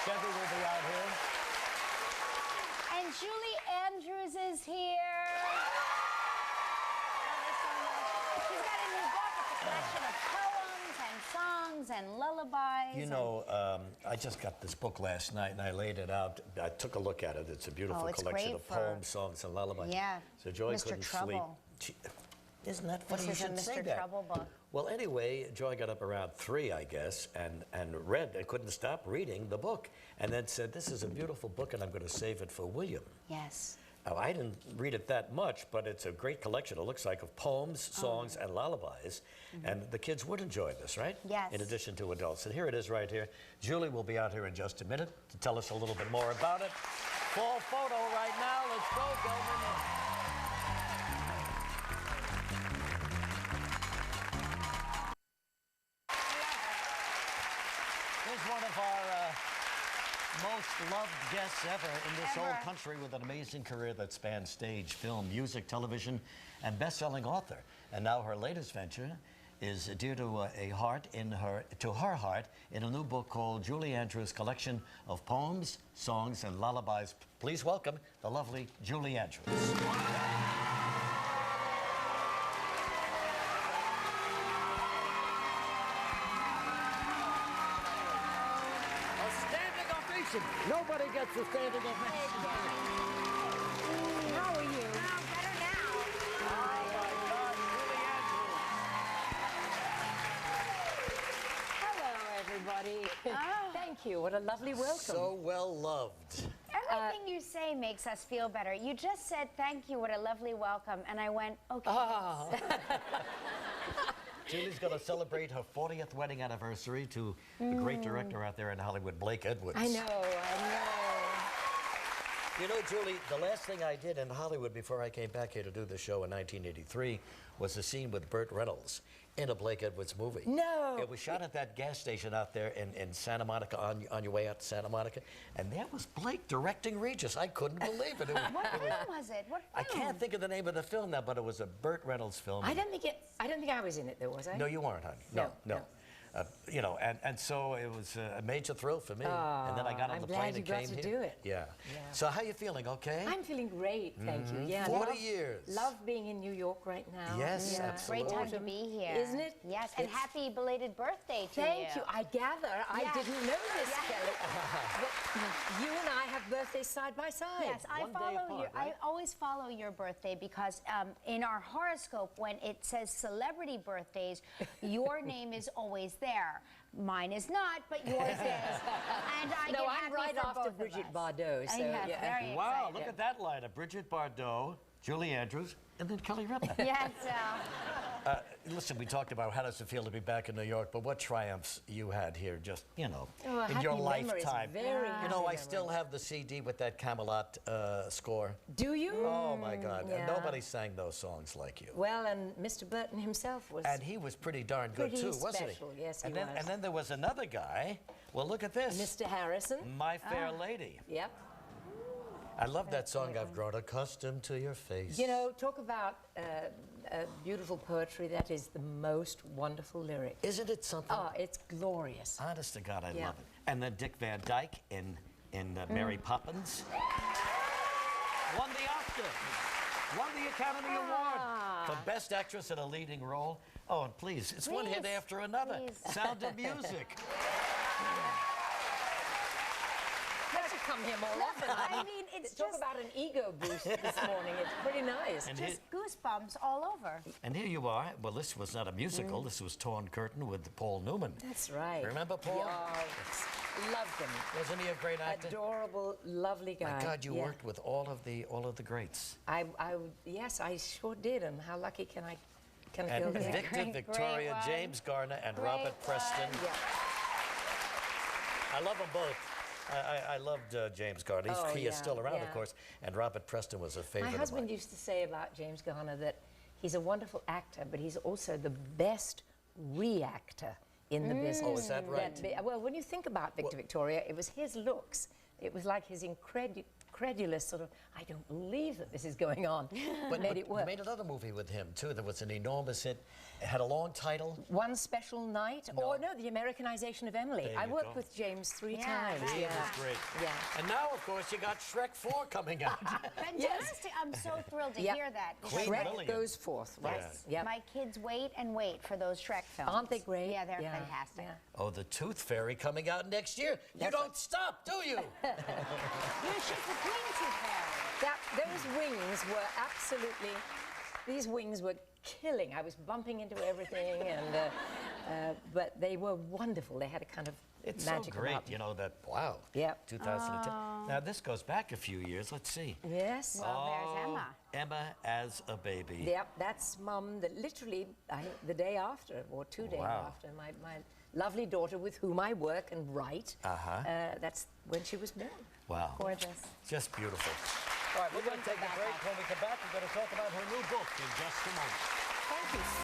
Chevy will be out here. And Julie Andrews is here. Love her so much. She's got a new book. It's a collection of poems and songs and lullabies. You know, I just got this book last night and I laid it out. I took a look at it. It's a beautiful collection of poems, songs, and lullabies. Yeah. So Joy Mr. couldn't Trouble. sleep. Isn't that funny? This is a Mr. Trouble book. Well, anyway, Joy got up around 3, I guess, and read. I couldn't stop reading the book, and then said, "This is a beautiful book, and I'm going to save it for William." Yes. Now, I didn't read it that much, but it's a great collection. It looks like of poems, songs, and lullabies, and the kids would enjoy this, right? Yes. In addition to adults. And here it is right here. Julie will be out here in just a minute to tell us a little bit more about it. Fall photo right now. Let's go, Gelman. One of our most loved guests ever in this old country, with an amazing career that spans stage, film, music, television, and best-selling author. And now her latest venture is dear to her heart in a new book called Julie Andrews' Collection of Poems, Songs, and Lullabies. Please welcome the lovely Julie Andrews. Nobody gets a standing ovation. How are you? Oh, better now. Oh, my God, Julie Andrews. Hello, everybody. Thank you. What a lovely welcome. So well loved. Everything you say makes us feel better. You just said, "Thank you, what a lovely welcome," and I went, "Okay." Oh. Julie's going to celebrate her 40th wedding anniversary to the great director out there in Hollywood, Blake Edwards. I know. You know, Julie, the last thing I did in Hollywood before I came back here to do the show in 1983 was a scene with Burt Reynolds in a Blake Edwards movie. No. It was shot at that gas station out there in Santa Monica, on your way out to Santa Monica, and there was Blake directing Regis. I couldn't believe it. What film was it? What film? I can't think of the name of the film now, but it was a Burt Reynolds film. I don't think I was in it, though, was I? No, you weren't, honey. No. You know, and so it was a major thrill for me. And then I got on the plane and came here. I'm glad you got to do it. Yeah. So how you feeling? Okay. I'm feeling great, thank you. Yeah. 40 years. Love being in New York right now. Yes, absolutely. Great time to be here. Isn't it? Yes, and happy belated birthday to you. Thank you. I gather I didn't know this, Kelly. But you and I have birthdays side by side. Yes, I always follow your birthday because in our horoscope, when it says celebrity birthdays, your name is always there. Mine is not, but yours is. And I get happy I'm right for after both Bridget of us. Bardot. So, Very Wow, excited. look at that lineup. Bridget Bardot, Julie Andrews, and then Kelly Ripa. Yes. Listen, we talked about how does it feel to be back in New York, but what triumphs you had here just, you know, in your lifetime. You know, I still have the CD with that Camelot score. Do you? Oh, my God. And nobody sang those songs like you. Well, and Mr. Burton himself was... And he was pretty darn good, too, wasn't he? Yes, he was. was. And then there was another guy. Well, look at this. Mr. Harrison. My Fair Lady. Yep. I love that song, I've grown accustomed to your face. You know, talk about beautiful poetry. That is the most wonderful lyric. Isn't it something? Oh, it's glorious. Honest to God, I love it. And then Dick Van Dyke in Mary Poppins won the Oscar, won the Academy Award for Best Actress in a Leading Role. Oh, and please, it's one hit after another. Sound of Music. Come here more often. I mean, it's talk just... about an ego boost this morning. It's pretty nice. And just goosebumps all over. And here you are. Well, this was not a musical. This was Torn Curtain with Paul Newman. That's right. Remember Paul? Oh, loved him. Wasn't he a great actor? Adorable, lovely guy. My God, you worked with all of the greats. Yes, I sure did. And how lucky can I feel? And Victor, Victoria, James Garner, and Robert Preston. Yeah. I love them both. I loved James Garner. He is still around, of course, and Robert Preston was a favorite of mine. My husband used to say about James Garner that he's a wonderful actor, but he's also the best reactor in the business. Oh, is that right? Well, when you think about Victor Victoria, it was his looks. It was like his incredulous sort of, I don't believe that this is going on, but made it work. You made another movie with him, too, that was an enormous hit. It had a long title. One Special Night, or no, the Americanization of Emily. There I you worked go. with James 3 Yeah, times. right. It was great. Yeah. And now, of course, you got Shrek 4 coming out. Fantastic. I'm so thrilled to hear that. Queen Shrek Lillian. goes forth, right? Yes. Yep. My kids wait and wait for those Shrek films. Aren't they great? Yeah, they're fantastic. Yeah. Oh, the Tooth Fairy coming out next year. You don't stop, do you? She's the Queen Tooth Fairy. Those wings were absolutely, these wings were killing. I was bumping into everything, and but they were wonderful. They had a kind of It's magic so great, about them. you know, that, wow. Yep. 2010. Now, this goes back a few years. Let's see. Yes. Well, there's Emma. Emma as a baby. Yep, that's Mum, that literally the day after, or 2 days Wow. after, my lovely daughter with whom I work and write, that's when she was born. Wow. Gorgeous. Just beautiful. All right, we're going to take a break. When we come back, we're going to talk about her new book in just a moment. Thank you.